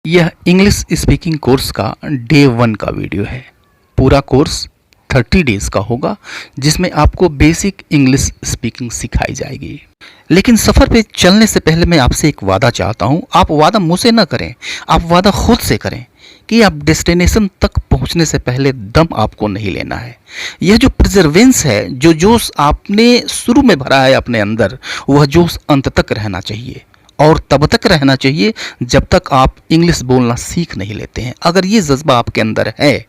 यह English speaking course का day 1 का वीडियो है। पूरा कोर्स 30 डेज़ का होगा जिसमें आपको बेसिक इंग्लिश स्पीकिंग सिखाई जाएगी। लेकिन सफ़र पे चलने से पहले मैं आपसे एक वादा चाहता हूँ। आप वादा मुझसे ना करें, आप वादा खुद से करें कि आप डेस्टिनेशन तक पहुँचने से पहले दम आपको नहीं लेना है। यह जो प्रिजर्वेंस है, जो जोश आपने शुरू में भरा है अपने अंदर, वह जोश अंत तक रहना चाहिए और तब तक रहना चाहिए जब तक आप इंग्लिश बोलना सीख नहीं लेते हैं। अगर ये जज्बा आपके अंदर है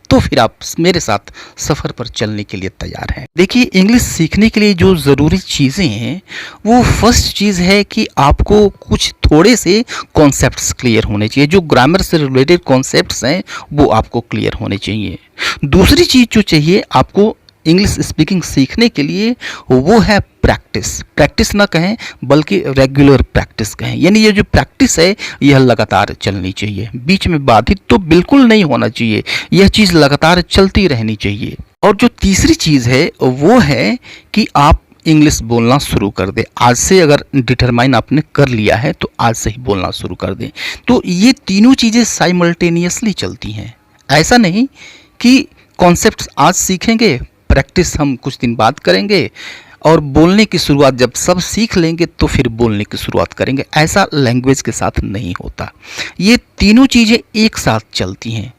तो फिर आप मेरे साथ सफ़र पर चलने के लिए तैयार हैं। देखिए, इंग्लिश सीखने के लिए जो ज़रूरी चीज़ें हैं, वो फर्स्ट चीज़ है कि आपको कुछ थोड़े से कॉन्सेप्ट्स क्लियर होने चाहिए। जो ग्रामर से रिलेटेड कॉन्सेप्ट्स हैं वो आपको क्लियर होने चाहिए। दूसरी चीज़ जो चाहिए आपको इंग्लिश स्पीकिंग सीखने के लिए, वो है प्रैक्टिस। प्रैक्टिस ना कहें बल्कि रेगुलर प्रैक्टिस कहें। यानी ये जो प्रैक्टिस है यह लगातार चलनी चाहिए, बीच में बाधित तो बिल्कुल नहीं होना चाहिए। यह चीज़ लगातार चलती रहनी चाहिए। और जो तीसरी चीज़ है वो है कि आप इंग्लिश बोलना शुरू कर दें। आज से अगर डिटरमाइन आपने कर लिया है तो आज से ही बोलना शुरू कर दें। तो ये तीनों चीज़ें साइमल्टेनियसली चलती हैं। ऐसा नहीं कि कॉन्सेप्ट्स आज सीखेंगे, प्रैक्टिस हम कुछ दिन बाद करेंगे और बोलने की शुरुआत जब सब सीख लेंगे तो फिर बोलने की शुरुआत करेंगे। ऐसा लैंग्वेज के साथ नहीं होता। ये तीनों चीज़ें एक साथ चलती हैं।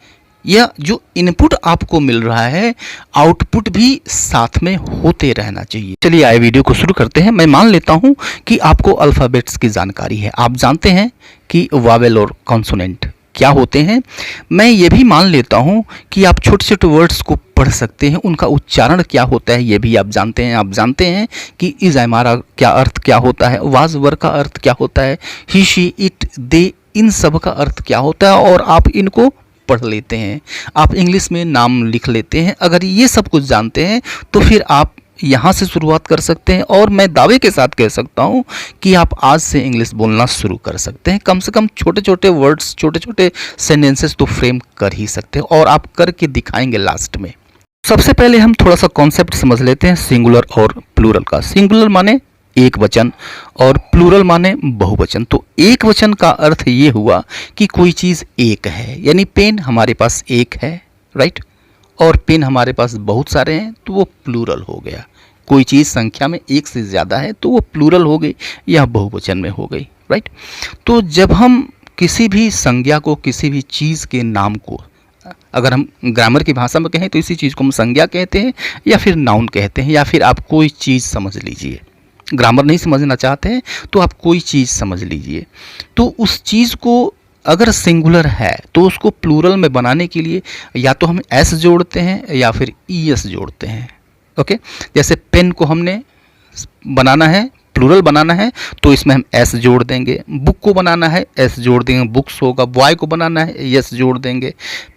यह जो इनपुट आपको मिल रहा है, आउटपुट भी साथ में होते रहना चाहिए। चलिए आए वीडियो को शुरू करते हैं। मैं मान लेता हूँ कि आपको अल्फ़ाबेट्स की जानकारी है। आप जानते हैं कि वावेल और कॉन्सोनेंट क्या होते हैं। मैं ये भी मान लेता हूँ कि आप छोटे छोटे वर्ड्स को पढ़ सकते हैं, उनका उच्चारण क्या होता है ये भी आप जानते हैं। आप जानते हैं कि इज हमारा क्या अर्थ क्या होता है, वाज वर का अर्थ क्या होता है, ही शी इट दे, इन सब का अर्थ क्या होता है, और आप इनको पढ़ लेते हैं। आप इंग्लिश में नाम लिख लेते हैं। अगर ये सब कुछ जानते हैं तो फिर आप यहाँ से शुरुआत कर सकते हैं और मैं दावे के साथ कह सकता हूँ कि आप आज से इंग्लिश बोलना शुरू कर सकते हैं। कम से कम छोटे छोटे वर्ड्स, छोटे छोटे सेंटेंसेस तो फ्रेम कर ही सकते हैं और आप करके दिखाएंगे लास्ट में। सबसे पहले हम थोड़ा सा कॉन्सेप्ट समझ लेते हैं सिंगुलर और प्लूरल का। सिंगुलर माने एक वचन और प्लूरल माने बहुवचन। तो एक वचन का अर्थ ये हुआ कि कोई चीज़ एक है, यानी पेन हमारे पास एक है, राइट, और पेन हमारे पास बहुत सारे हैं तो वो प्लूरल हो गया। कोई चीज़ संख्या में एक से ज़्यादा है तो वो प्लूरल हो गई या बहुवचन में हो गई, राइट। तो जब हम किसी भी संज्ञा को, किसी भी चीज़ के नाम को, अगर हम ग्रामर की भाषा में कहें तो इसी चीज़ को हम संज्ञा कहते हैं या फिर नाउन कहते हैं, या फिर आप कोई चीज़ समझ लीजिए। ग्रामर नहीं समझना चाहते हैं तो आप कोई चीज़ समझ लीजिए। तो उस चीज़ को अगर सिंगुलर है तो उसको प्लूरल में बनाने के लिए या तो हम एस जोड़ते हैं या फिर ईएस जोड़ते हैं। ओके, जैसे पेन को हमने बनाना है, प्लूरल बनाना है तो इसमें हम एस जोड़ देंगे। बुक को बनाना है एस जोड़ देंगे, बुक्स होगा। बॉय को बनाना है एस जोड़ देंगे।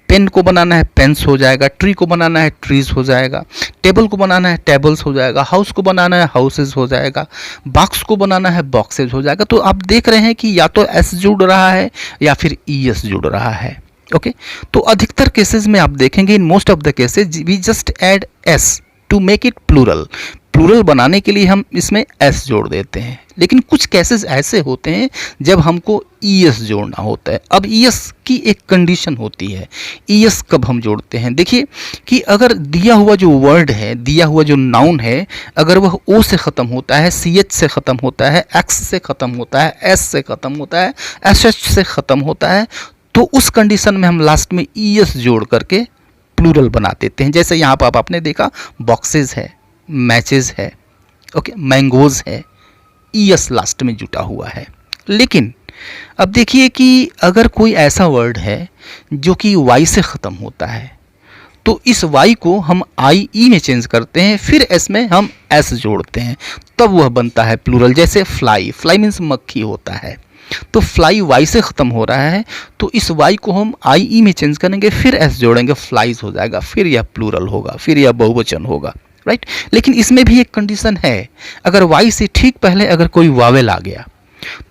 पेन को बनाना है पेन्स हो जाएगा। ट्री को बनाना है ट्रीज हो जाएगा। टेबल को बनाना है टेबल्स हो जाएगा। हाउस को बनाना है हाउसेज हो जाएगा। बॉक्स को बनाना है बॉक्सेज हो जाएगा। तो आप देख रहे हैं कि या तो एस जुड़ रहा है या फिर ईएस जुड़ रहा है। ओके, तो अधिकतर केसेस में आप देखेंगे, in most of the cases we just add S to make it plural. Plural बनाने के लिए हम इसमें एस जोड़ देते हैं। लेकिन कुछ केसेस ऐसे होते हैं जब हमको ईएस जोड़ना होता है। अब ईएस की एक कंडीशन होती है। ईएस कब हम जोड़ते हैं? देखिए कि अगर दिया हुआ जो वर्ड है, दिया हुआ जो नाउन है, अगर वह ओ से ख़त्म होता है, सीएच से ख़त्म होता है, एक्स से ख़त्म होता है, एस से ख़त्म होता है, एसएच से ख़त्म होता है, तो उस कंडीशन में हम लास्ट में ईएस जोड़ करके प्लूरल बना देते हैं। जैसे यहाँ पर आपने देखा बॉक्सेज है, मैचेस है, ओके, मैंगोज़ है, ईएस लास्ट में जुटा हुआ है। लेकिन अब देखिए कि अगर कोई ऐसा वर्ड है जो कि वाई से ख़त्म होता है तो इस वाई को हम आई ई में चेंज करते हैं, फिर एस में हम एस जोड़ते हैं, तब वह बनता है प्लूरल। जैसे फ्लाई, फ्लाई मीन्स मक्खी होता है, तो फ्लाई वाई से ख़त्म हो रहा है तो इस वाई को हम आई ई में चेंज करेंगे, फिर एस जोड़ेंगे, फ्लाइज हो जाएगा, फिर यह प्लूरल होगा, फिर यह बहुवचन होगा, राइट। लेकिन इसमें भी एक कंडीशन है, अगर वाई से ठीक पहले अगर कोई वावेल आ गया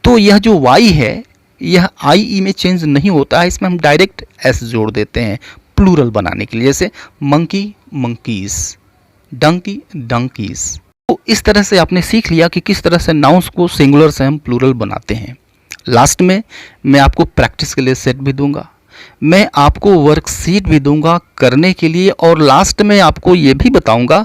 तो यह जो वाई है यह आई ई में चेंज नहीं होता है, इसमें हम डायरेक्ट एस जोड़ देते हैं प्लूरल बनाने के लिए। जैसे मंकी मंकीज, डंकी डंकीज। तो इस तरह से आपने सीख लिया कि किस तरह से नाउन्स को सिंगुलर से हम प्लूरल बनाते हैं। लास्ट में मैं आपको प्रैक्टिस के लिए सेट भी दूंगा, मैं आपको वर्कशीट भी दूंगा करने के लिए, और लास्ट में आपको ये भी बताऊंगा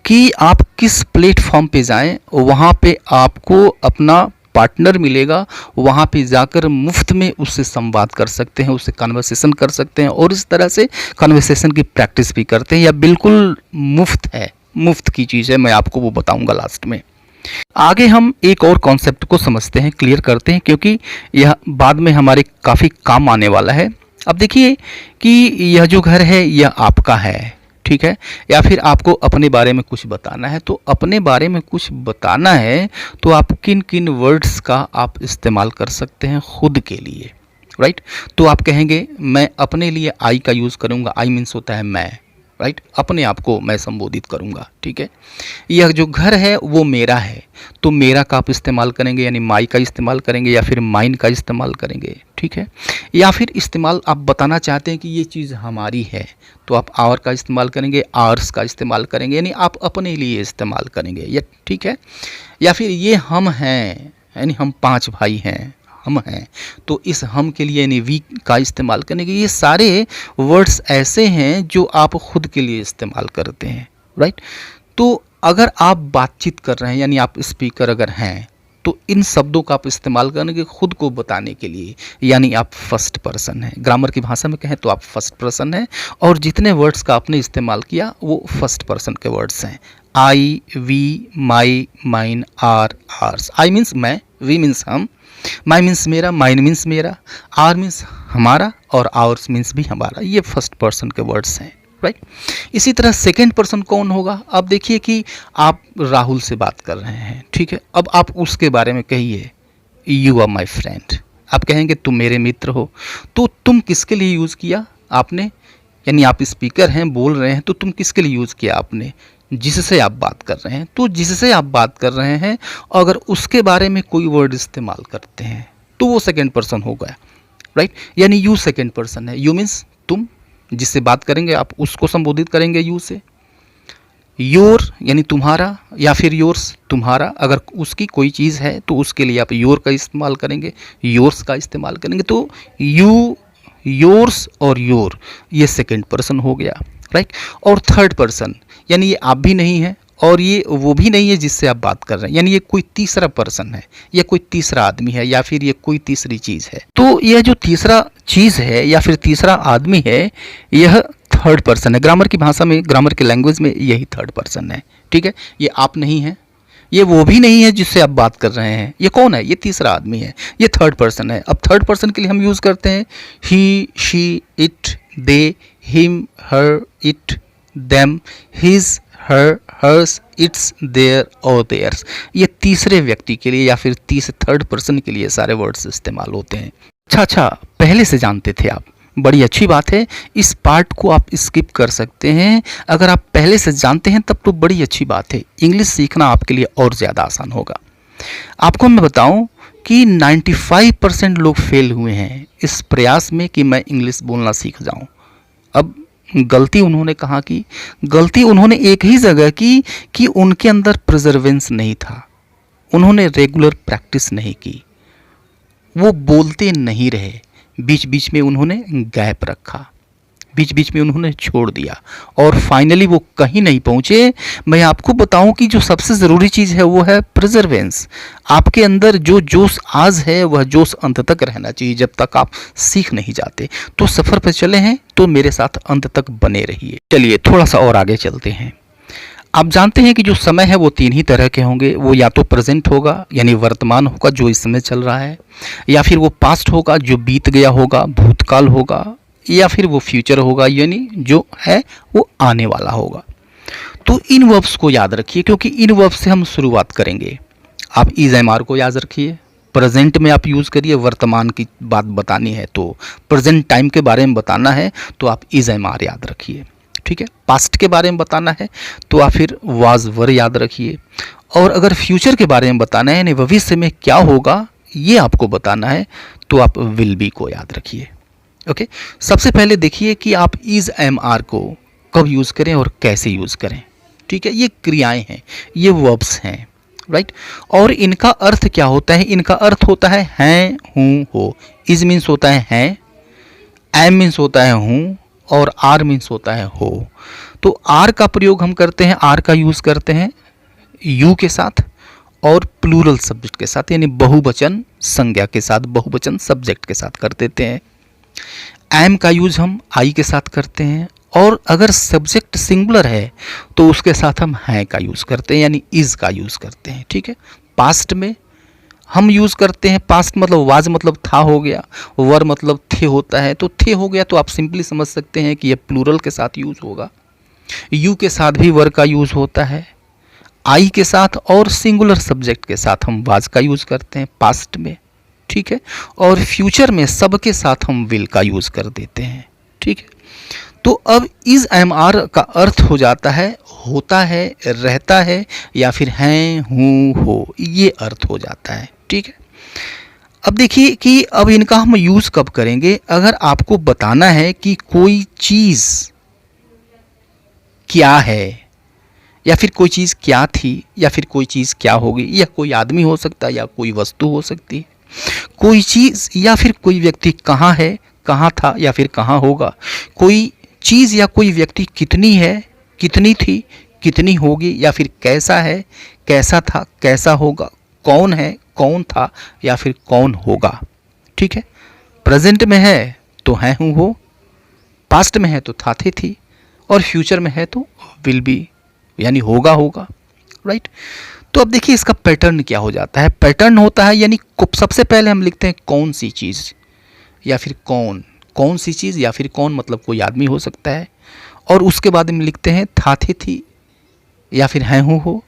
कि आप किस प्लेटफॉर्म पे जाएं, वहाँ पे आपको अपना पार्टनर मिलेगा, वहाँ पे जाकर मुफ्त में उससे संवाद कर सकते हैं, उससे कन्वर्सेशन कर सकते हैं, और इस तरह से कन्वर्सेशन की प्रैक्टिस भी करते हैं। या बिल्कुल मुफ्त है, मुफ्त की चीज़ है, मैं आपको वो बताऊंगा लास्ट में। आगे हम एक और कॉन्सेप्ट को समझते हैं, क्लियर करते हैं, क्योंकि यह बाद में हमारे काफ़ी काम आने वाला है। अब देखिए कि यह जो घर है यह आपका है, ठीक है, या फिर आपको अपने बारे में कुछ बताना है, तो अपने बारे में कुछ बताना है तो आप किन किन वर्ड्स का आप इस्तेमाल कर सकते हैं खुद के लिए, राइट। तो आप कहेंगे मैं अपने लिए आई का यूज़ करूँगा, आई मीन्स होता है मैं, राइट, अपने आप को मैं संबोधित करूँगा, ठीक है। यह जो घर है वो मेरा है, तो मेरा का आप इस्तेमाल करेंगे, यानी माई का इस्तेमाल करेंगे, या फिर माइन का इस्तेमाल करेंगे, ठीक है। या फिर इस्तेमाल आप बताना चाहते हैं कि ये चीज़ हमारी है, तो आप आवर का इस्तेमाल करेंगे, आवर्स का इस्तेमाल करेंगे, यानी आप अपने लिए इस्तेमाल करेंगे, ये ठीक है। या फिर ये हम हैं, यानी हम 5 भाई हैं, हम हैं, तो इस हम के लिए यानी वी का इस्तेमाल करेंगे। ये सारे वर्ड्स ऐसे हैं जो आप खुद के लिए इस्तेमाल करते हैं, राइट। तो अगर आप बातचीत कर रहे हैं, यानी आप स्पीकर अगर हैं, तो इन शब्दों का आप इस्तेमाल करेंगे खुद को बताने के लिए, यानी आप फर्स्ट पर्सन हैं। ग्रामर की भाषा में कहें तो आप फर्स्ट पर्सन हैं, और जितने वर्ड्स का आपने इस्तेमाल किया वो फर्स्ट पर्सन के वर्ड्स हैं। I, we, my, mine, our, ours. I means मैं, वी मीन्स हम, माई मीन्स मेरा, माइन मीन्स मेरा, आर मीन्स हमारा, और आवर्स मीन्स भी हमारा। ये फर्स्ट पर्सन के वर्ड्स हैं, राइट। इसी तरह सेकेंड पर्सन कौन होगा? अब देखिए कि आप राहुल से बात कर रहे हैं, ठीक है, अब आप उसके बारे में कहिए यू आर माई फ्रेंड, आप कहेंगे तुम मेरे मित्र हो। तो तुम किसके लिए यूज़ किया आपने, यानी आप स्पीकर हैं, बोल रहे हैं, तो तुम किसके लिए यूज़ किया आपने? जिससे आप बात कर रहे हैं। तो जिससे आप बात कर रहे हैं, अगर उसके बारे में कोई वर्ड इस्तेमाल करते हैं तो वो सेकेंड पर्सन हो गया, राइट। यानी यू सेकेंड पर्सन है। यू मीन्स तुम, जिससे बात करेंगे आप उसको संबोधित करेंगे यू से। योर यानी तुम्हारा, या फिर योर्स तुम्हारा, अगर उसकी कोई चीज़ है तो उसके लिए आप योर का इस्तेमाल करेंगे, योर्स का इस्तेमाल करेंगे। तो यू, योर्स और योर, ये सेकेंड पर्सन हो गया, राइट। और थर्ड पर्सन यानी ये आप भी नहीं है और ये वो भी नहीं है जिससे आप बात कर रहे हैं, यानी ये कोई तीसरा पर्सन है, या कोई तीसरा आदमी है, या फिर ये कोई तीसरी चीज़ है। तो यह जो तीसरा चीज़ है या फिर तीसरा आदमी है, यह थर्ड पर्सन है। ग्रामर की भाषा में, ग्रामर की लैंग्वेज में यही थर्ड पर्सन है, ठीक है। ये आप नहीं है, ये वो भी नहीं है जिससे आप बात कर रहे हैं। ये कौन है? ये तीसरा आदमी है, ये थर्ड पर्सन है। अब थर्ड पर्सन के लिए हम यूज़ करते हैं he, she, it, they, him, her, it, them, his, her, hers, its, their और देयर्स। ये तीसरे व्यक्ति के लिए या फिर थर्ड पर्सन के लिए सारे वर्ड्स इस्तेमाल होते हैं। अच्छा, पहले से जानते थे आप, बड़ी अच्छी बात है। इस पार्ट को आप स्किप कर सकते हैं। अगर आप पहले से जानते हैं तब तो बड़ी अच्छी बात है, इंग्लिश सीखना आपके लिए और ज़्यादा आसान होगा। आपको मैं बताऊं कि 95% लोग फेल हुए हैं इस प्रयास में कि मैं इंग्लिश बोलना सीख जाऊं। अब गलती उन्होंने कहाँ की? गलती उन्होंने एक ही जगह की कि उनके अंदर प्रिजर्वेंस नहीं था, उन्होंने रेगुलर प्रैक्टिस नहीं की, वो बोलते नहीं रहे, बीच बीच में उन्होंने गैप रखा, बीच बीच में उन्होंने छोड़ दिया और फाइनली वो कहीं नहीं पहुँचे। मैं आपको बताऊं कि जो सबसे ज़रूरी चीज़ है वो है प्रिजर्वेंस। आपके अंदर जो जोश आज है वह जोश अंत तक रहना चाहिए, जब तक आप सीख नहीं जाते। तो सफ़र पर चले हैं तो मेरे साथ अंत तक बने रहिए। चलिए थोड़ा सा और आगे चलते हैं। आप जानते हैं कि जो समय है वो 3 ही तरह के होंगे। वो या तो प्रेजेंट होगा यानी वर्तमान होगा जो इस समय चल रहा है, या फिर वो पास्ट होगा जो बीत गया होगा, भूतकाल होगा, या फिर वो फ्यूचर होगा यानी जो है वो आने वाला होगा। तो इन वर्ब्स को याद रखिए क्योंकि इन वर्ब्स से हम शुरुआत करेंगे। आप इज एम आर को याद रखिए, प्रेजेंट में आप यूज़ करिए, वर्तमान की बात बतानी है तो प्रेजेंट टाइम के बारे में बताना है तो आप इज एम आर याद रखिए, ठीक है। पास्ट के बारे में बताना है तो आप फिर वाज वर याद रखिए, और अगर फ्यूचर के बारे में बताना है यानी भविष्य में क्या होगा ये आपको बताना है तो आप विल बी को याद रखिए। ओके, सबसे पहले देखिए कि आप इज एम आर को कब यूज़ करें और कैसे यूज़ करें, ठीक है। ये क्रियाएं हैं, ये वर्ब्स हैं, राइट। और इनका अर्थ क्या होता है? इनका अर्थ होता है हैं, हूँ, हो। इज मीन्स होता है हैं, एम मीन्स होता है हूँ, और आर मीन्स होता है हो। तो आर का प्रयोग हम करते हैं, आर का यूज़ करते हैं यू के साथ और प्लूरल सब्जेक्ट के साथ, यानी बहुवचन संज्ञा के साथ, बहुवचन सब्जेक्ट के साथ कर देते हैं। एम का यूज हम आई के साथ करते हैं, और अगर सब्जेक्ट सिंगुलर है तो उसके साथ हम हैं का यूज़ करते हैं, यानी इज का यूज़ करते हैं। ठीक है। पास्ट में हम यूज़ करते हैं, पास्ट मतलब वाज मतलब था हो गया, वर मतलब थे होता है, तो थे हो गया तो आप सिंपली समझ सकते हैं कि यह प्लूरल के साथ यूज़ होगा। यू के साथ भी वर का यूज़ होता है, आई के साथ और सिंगुलर सब्जेक्ट के साथ हम वाज का यूज़ करते हैं पास्ट में। ठीक है। और फ्यूचर में सब के साथ हम विल का यूज़ कर देते हैं। ठीक है। तो अब इज एम आर का अर्थ हो जाता है होता है, रहता है, या फिर हैं, हूँ, हो, ये अर्थ हो जाता है। ठीक है। अब देखिए कि अब इनका हम यूज़ कब करेंगे? अगर आपको बताना है कि कोई चीज़ क्या है, या फिर कोई चीज़ क्या थी, या फिर कोई चीज़ क्या होगी, या कोई आदमी हो सकता है, या कोई वस्तु हो सकती है, कोई चीज़ या फिर कोई व्यक्ति कहाँ है, कहाँ था, या फिर कहाँ होगा, कोई चीज़ या कोई व्यक्ति कितनी है, कितनी थी, कितनी होगी, या फिर कैसा है, कैसा था, कैसा होगा, कौन है, कौन था, या फिर कौन होगा। ठीक है। प्रेजेंट में है तो है, हूँ, हो, पास्ट में है तो था, थे, थी, और फ्यूचर में है तो विल बी, यानी होगा, होगा। राइट। तो अब देखिए इसका पैटर्न क्या हो जाता है। पैटर्न होता है यानी सबसे पहले हम लिखते हैं कौन सी चीज़, या फिर कौन, कौन सी चीज़, या फिर कौन मतलब कोई आदमी हो सकता है, और उसके बाद हम लिखते हैं था, थे, थी, या फिर हैं, हो,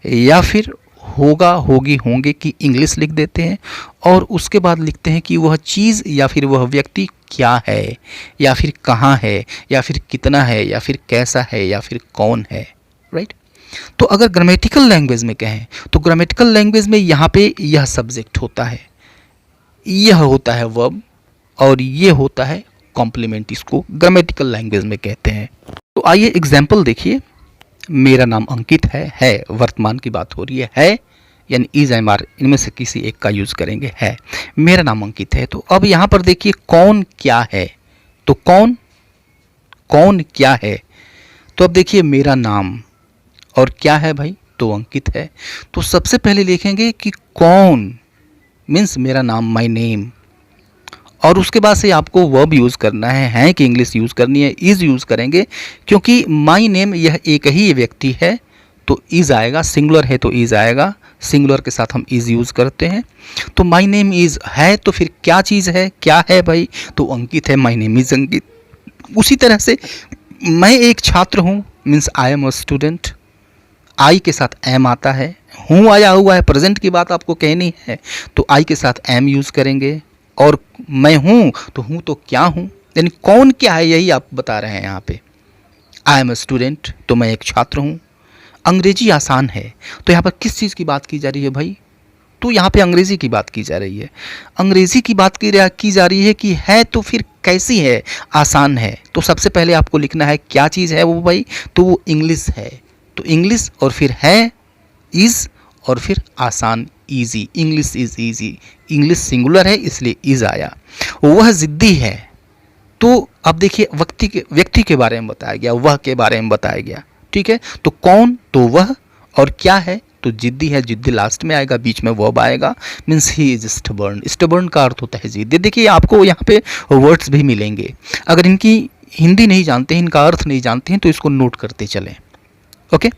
या फिर होगा, होगी, होंगे की इंग्लिश लिख देते हैं, और उसके बाद लिखते हैं कि वह चीज़ या फिर वह व्यक्ति क्या है, या फिर कहाँ है, या फिर कितना है, या फिर कैसा है, या फिर कौन है। राइट। तो अगर ग्रामेटिकल लैंग्वेज में कहें तो ग्रामेटिकल लैंग्वेज में यहाँ पे यह सब्जेक्ट होता है, यह होता है वर्ब, और ये होता है कॉम्प्लीमेंट, इसको ग्रामेटिकल लैंग्वेज में कहते हैं। तो आइए एग्जाम्पल देखिए। मेरा नाम अंकित है वर्तमान की बात हो रही है यानी इज एम आर, इनमें से किसी एक का यूज़ करेंगे है। मेरा नाम अंकित है। तो अब यहाँ पर देखिए कौन क्या है, तो कौन, कौन क्या है, तो अब देखिए मेरा नाम और क्या है भाई, तो अंकित है। तो सबसे पहले लिखेंगे कि कौन मीन्स मेरा नाम, माय नेम, और उसके बाद से आपको वर्ब यूज़ करना है कि इंग्लिश यूज़ करनी है, इज़ यूज़ करेंगे, क्योंकि माय नेम यह एक ही व्यक्ति है तो इज़ आएगा, सिंगुलर है तो इज़ आएगा, सिंगुलर के साथ हम इज़ यूज़ करते हैं। तो माय नेम इज़ है, तो फिर क्या चीज़ है, क्या है भाई, तो अंकित है, माय नेम इज़ अंकित। उसी तरह से मैं एक छात्र हूँ means I am a student, I के साथ एम आता है, हूँ आया हुआ है, प्रेजेंट की बात आपको कहनी है तो आई के साथ एम यूज़ करेंगे, और मैं हूँ तो क्या हूँ, यानी कौन क्या है यही आप बता रहे हैं यहाँ पे। आई एम अ स्टूडेंट, तो मैं एक छात्र हूँ। अंग्रेजी आसान है, तो यहाँ पर किस चीज़ की बात की जा रही है भाई, तो यहाँ पे अंग्रेज़ी की बात की जा रही है। अंग्रेज़ी की बात की जा रही है कि है तो फिर कैसी है, आसान है। तो सबसे पहले आपको लिखना है क्या चीज़ है वो भाई, तो वो इंग्लिश है, तो इंग्लिश और फिर है, इज़, और फिर आसान, easy, English is easy, English singular है इसलिए इज़ आया। वह ज़िद्दी है, तो अब देखिए व्यक्ति के बारे में बताया गया, वह के बारे में बताया गया। ठीक है। तो कौन, तो वह, और क्या है तो जिद्दी है, जिद्दी लास्ट में आएगा, बीच में वर्ब आएगा, means he is stubborn. Stubborn का अर्थ होता है जिद्दी। देखिए आपको यहाँ पे वर्ड्स भी मिलेंगे, अगर इनकी हिंदी नहीं जानते हैं, इनका अर्थ नहीं जानते हैं तो इसको नोट करते चलें। ओके।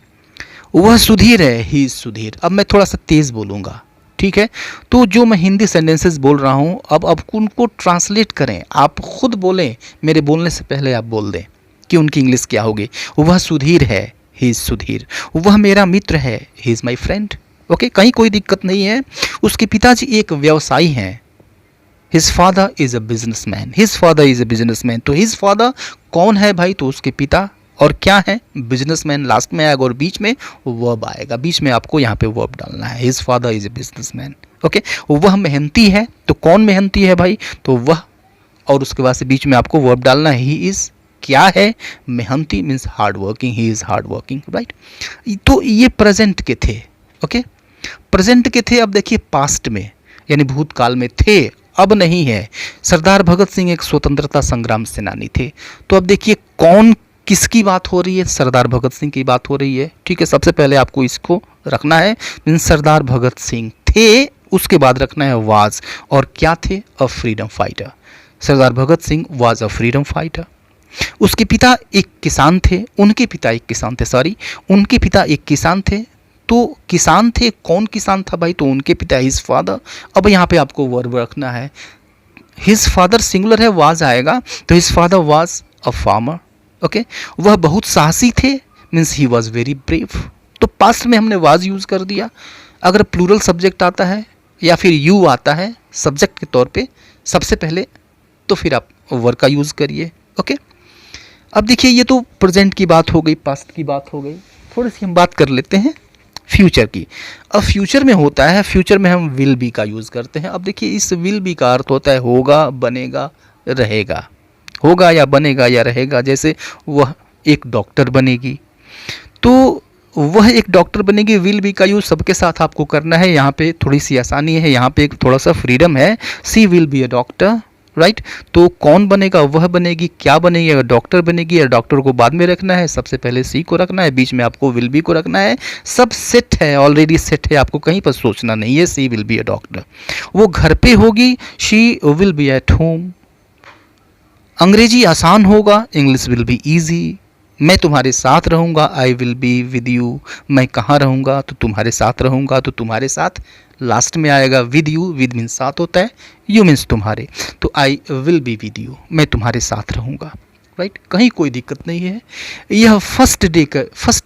वह सुधीर है, ही इज सुधीर। अब मैं थोड़ा सा तेज़ बोलूँगा, ठीक है, तो जो मैं हिंदी सेंटेंसेस बोल रहा हूँ अब उनको ट्रांसलेट करें, आप खुद बोलें, मेरे बोलने से पहले आप बोल दें कि उनकी इंग्लिश क्या होगी। वह सुधीर है, ही इज़ सुधीर। वह मेरा मित्र है, he is my friend. Okay, कहीं कोई दिक्कत नहीं है। उसके पिताजी एक व्यवसायी हैं, his father is a businessman, his father is a businessman. तो हिज फादर कौन है भाई, तो उसके पिता, और क्या है, बिजनेसमैन लास्ट में आएगा, और बीच में वर्ब आएगा, बीच में आपको यहाँ पे वर्ब डालना है, his father is a businessman. Okay. वह मेहनती है, तो कौन मेहनती है भाई, तो वह, और उसके बाद से बीच में आपको वर्ब डालना है, ही इज़, क्या है, मेहनती means hard working, he is hard working. Right. तो ये प्रेजेंट के थे। ओके। प्रेजेंट के थे, अब देखिए पास्ट में यानी भूतकाल में थे, अब नहीं है। सरदार भगत सिंह एक स्वतंत्रता संग्राम सेनानी थे। तो अब देखिए कौन किसकी बात हो रही है, सरदार भगत सिंह की बात हो रही है। ठीक है, सबसे पहले आपको इसको रखना है, मीन्स सरदार भगत सिंह थे, उसके बाद रखना है वाज, और क्या थे, a freedom fighter. Sardar Bhagat Singh was a freedom fighter. उसके पिता एक किसान थे, उनके पिता एक किसान थे, सॉरी, उनके पिता एक किसान थे। तो किसान थे, कौन किसान था भाई, तो उनके पिता हिज फादर। अब यहाँ पे आपको वर्ब रखना है, हिज फादर सिंगुलर है, वाज आएगा, तो his father was a farmer. Okay, वह बहुत साहसी थे, means he was very brave. तो पास्ट में हमने वाज यूज़ कर दिया। अगर प्लूरल सब्जेक्ट आता है या फिर यू आता है सब्जेक्ट के तौर पे सबसे पहले, तो फिर आप वर्ब का यूज़ करिए। ओके, अब देखिए ये तो प्रेजेंट की बात हो गई, पास्ट की बात हो गई, थोड़ी सी हम बात कर लेते हैं फ्यूचर की। अब फ्यूचर में होता है, फ्यूचर में हम विल बी का यूज़ करते हैं। अब देखिए इस विल बी का अर्थ होता है होगा, बनेगा, रहेगा। होगा या बनेगा या रहेगा, जैसे वह एक डॉक्टर बनेगी, तो वह एक डॉक्टर बनेगी, विल बी का यूज़ सबके साथ आपको करना है। यहाँ पे थोड़ी सी आसानी है, यहाँ पे एक थोड़ा सा फ्रीडम है। She will be a doctor, right. तो कौन बनेगा, वह बनेगी, क्या बनेगी, अगर डॉक्टर बनेगी, या डॉक्टर को बाद में रखना है, सबसे पहले सी को रखना है, बीच में आपको विल बी को रखना है। सब सेट है, ऑलरेडी सेट है, आपको कहीं पर सोचना नहीं है। She will be a doctor, वो घर पे होगी, she will be at home. अंग्रेजी आसान होगा, इंग्लिश विल बी ईजी। मैं तुम्हारे साथ रहूँगा, I will be with you. मैं कहाँ रहूँगा, तो तुम्हारे साथ रहूँगा, तो तुम्हारे साथ लास्ट में आएगा विद यू, विद मीन्स साथ होता है, यू मीन्स तुम्हारे, तो I will be with you, मैं तुम्हारे साथ रहूँगा, राइट। कहीं कोई दिक्कत नहीं है। यह फर्स्ट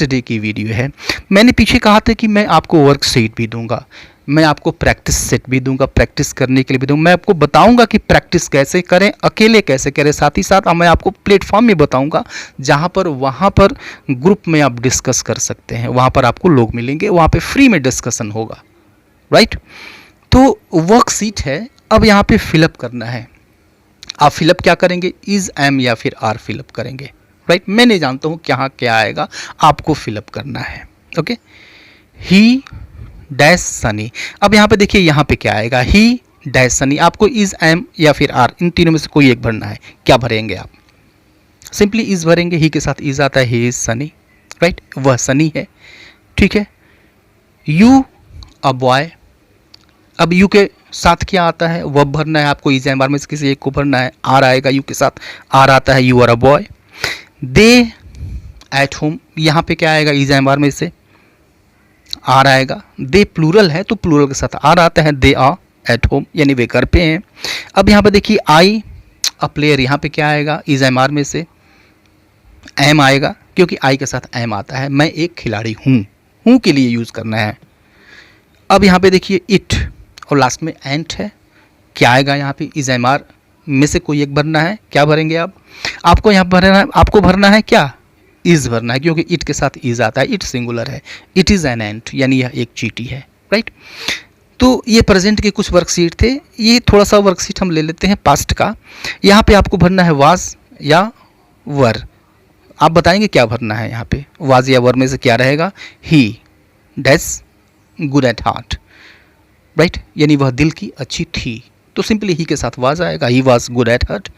डे की वीडियो है। मैंने पीछे कहा था कि मैं आपको वर्कशीट भी दूंगा, मैं आपको प्रैक्टिस सेट भी दूंगा, प्रैक्टिस करने के लिए भी दूंगा। मैं आपको बताऊंगा कि प्रैक्टिस कैसे करें, अकेले कैसे करें, साथ ही साथ मैं आपको प्लेटफॉर्म में बताऊंगा जहां पर वहां पर ग्रुप में आप डिस्कस कर सकते हैं, वहां पर आपको लोग मिलेंगे, वहां पे फ्री में डिस्कशन होगा, राइट। तो वर्कशीट है, अब यहाँ पे फिलअप करना है। आप फिलअप क्या करेंगे, इज, एम या फिर आर फिलअप करेंगे, राइट। मैं नहीं जानता हूँ क्या क्या आएगा, आपको फिलअप करना है। ओके, ही डैश सनी। अब यहाँ पे देखिए यहाँ पे क्या आएगा, ही डैश सनी। आपको इज, एम या फिर आर, इन तीनों में से कोई एक भरना है। क्या भरेंगे आप, सिंपली इज भरेंगे, ही के साथ इज आता है, ही इज सनी, राइट, वह सनी है, ठीक है। यू अ बॉय, अब यू के साथ क्या आता है, वह भरना है आपको, इज, एम, आर में से किसी एक को भरना है। आर आएगा, यू के साथ आर आता है, you are a boy. They at home, यहाँ पे क्या आएगा, इज, एम, आर में से आर आएगा। दे प्लूरल है तो प्लूरल के साथ आर आता है, दे आर एट होम, यानी वे घर पे हैं। अब यहाँ पे देखिए आई अ प्लेयर, यहाँ पे क्या आएगा, इज, एम, आर में से एम आएगा, क्योंकि आई के साथ एम आता है, मैं एक खिलाड़ी हूँ के लिए यूज़ करना है। अब यहाँ पे देखिए इट और लास्ट में एंट है, क्या आएगा यहाँ पे, इज, एम, आर में से कोई एक भरना है। क्या भरेंगे आप, आपको यहाँ भरना है, आपको भरना है क्या, इज भरना है, क्योंकि इट के साथ इज आता है, इट सिंगुलर है, इट इज़ एन एंट, यानी यह एक चींटी है, राइट। तो ये प्रेजेंट के कुछ वर्कशीट थे। ये थोड़ा सा वर्कशीट हम ले लेते हैं पास्ट का। यहाँ पे आपको भरना है वाज या वर, आप बताएंगे क्या भरना है। यहाँ पे वाज या वर में से क्या रहेगा, ही dash good at heart, right, यानी वह दिल की अच्छी थी, तो सिंपली ही के साथ वाज आएगा, he was good at heart,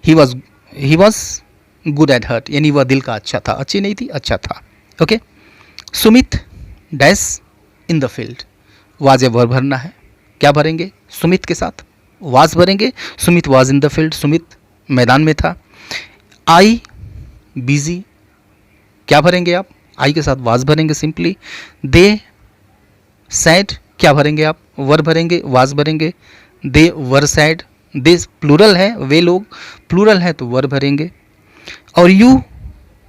he was good at heart, यानी वह दिल का अच्छा था, अच्छी नहीं थी, अच्छा था। Okay, Sumit dash in the field, was या वर भरना है, क्या भरेंगे, सुमित के साथ वाज भरेंगे, Sumit was in the field, Sumit मैदान में था। आई बिजी, क्या भरेंगे आप, आई के साथ वाज भरेंगे सिंपली। दे सैड, क्या भरेंगे आप, वर भरेंगे, वाज भरेंगे, दे वर सैड, दे प्लूरल है, वे लोग प्लूरल है तो वर भरेंगे। और यू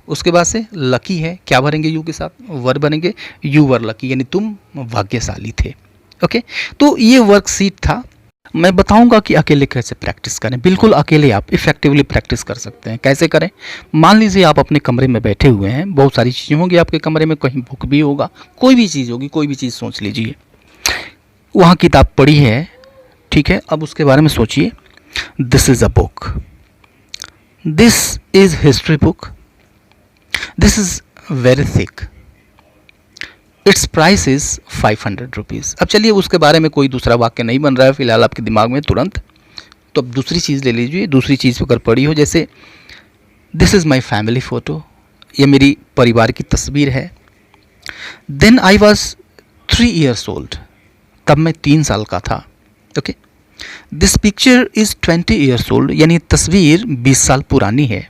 उसके बाद से लकी है, क्या भरेंगे, यू के साथ वर भरेंगे, यू वर लकी, यानी तुम भाग्यशाली थे। ओके, तो ये वर्कशीट था। मैं बताऊंगा कि अकेले कैसे प्रैक्टिस करें, बिल्कुल अकेले आप इफेक्टिवली प्रैक्टिस कर सकते हैं। कैसे करें, मान लीजिए आप अपने कमरे में बैठे हुए हैं, बहुत सारी चीज़ें होंगी आपके कमरे में, कहीं बुक भी होगा, कोई भी चीज़ होगी, कोई भी चीज़ सोच लीजिए, वहाँ किताब पढ़ी है, ठीक है। अब उसके बारे में सोचिए, this is a book, this is history book, this is very thick, it's price is 500 rupees. अब चलिए उसके बारे में कोई दूसरा वाक्य नहीं बन रहा है फिलहाल आपके दिमाग में तुरंत, तो अब दूसरी चीज़ ले लीजिए। दूसरी चीज़ अगर पड़ी हो, जैसे this is my family photo, ये मेरी परिवार की तस्वीर है। Then I was 3 years old, तब मैं 3 साल का था। Okay, this picture is 20 years old, यानी तस्वीर 20 साल पुरानी है।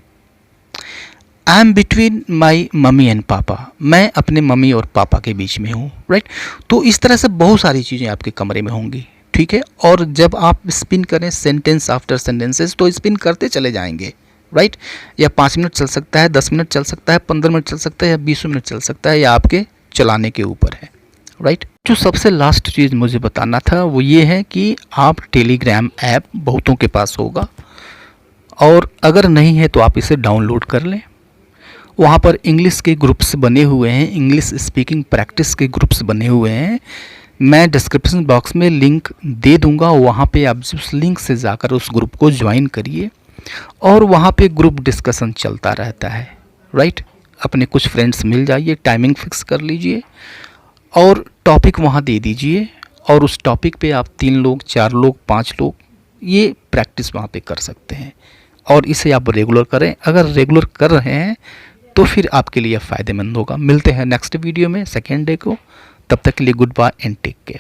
I am between my mummy and papa, मैं अपने मम्मी और पापा के बीच में हूँ, राइट। तो इस तरह से बहुत सारी चीज़ें आपके कमरे में होंगी, ठीक है। और जब आप स्पिन करें सेंटेंस आफ्टर सेंटेंसेस, तो स्पिन करते चले जाएंगे, राइट। या 5 मिनट चल सकता है, 10 मिनट चल सकता है, 15 मिनट चल सकता है, या 20 मिनट चल सकता है, या आपके चलाने के ऊपर है, राइट। जो सबसे लास्ट चीज़ मुझे बताना था वो ये है कि आप टेलीग्राम ऐप बहुतों के पास होगा, और अगर नहीं है तो आप इसे डाउनलोड कर लें। वहाँ पर इंग्लिश के ग्रुप्स बने हुए हैं, इंग्लिश स्पीकिंग प्रैक्टिस के ग्रुप्स बने हुए हैं। मैं डिस्क्रिप्शन बॉक्स में लिंक दे दूँगा, वहाँ पे आप उस लिंक से जाकर उस ग्रुप को ज्वाइन करिए, और वहाँ पे ग्रुप डिस्कशन चलता रहता है, राइट। अपने कुछ फ्रेंड्स मिल जाइए, टाइमिंग फिक्स कर लीजिए और टॉपिक वहाँ दे दीजिए, और उस टॉपिक पे आप 3 लोग, 4 लोग, 5 लोग ये प्रैक्टिस वहाँ पे कर सकते हैं, और इसे आप रेगुलर करें। अगर रेगुलर कर रहे हैं तो फिर आपके लिए फ़ायदेमंद होगा। मिलते हैं नेक्स्ट वीडियो में सेकेंड डे को, तब तक के लिए goodbye and take care.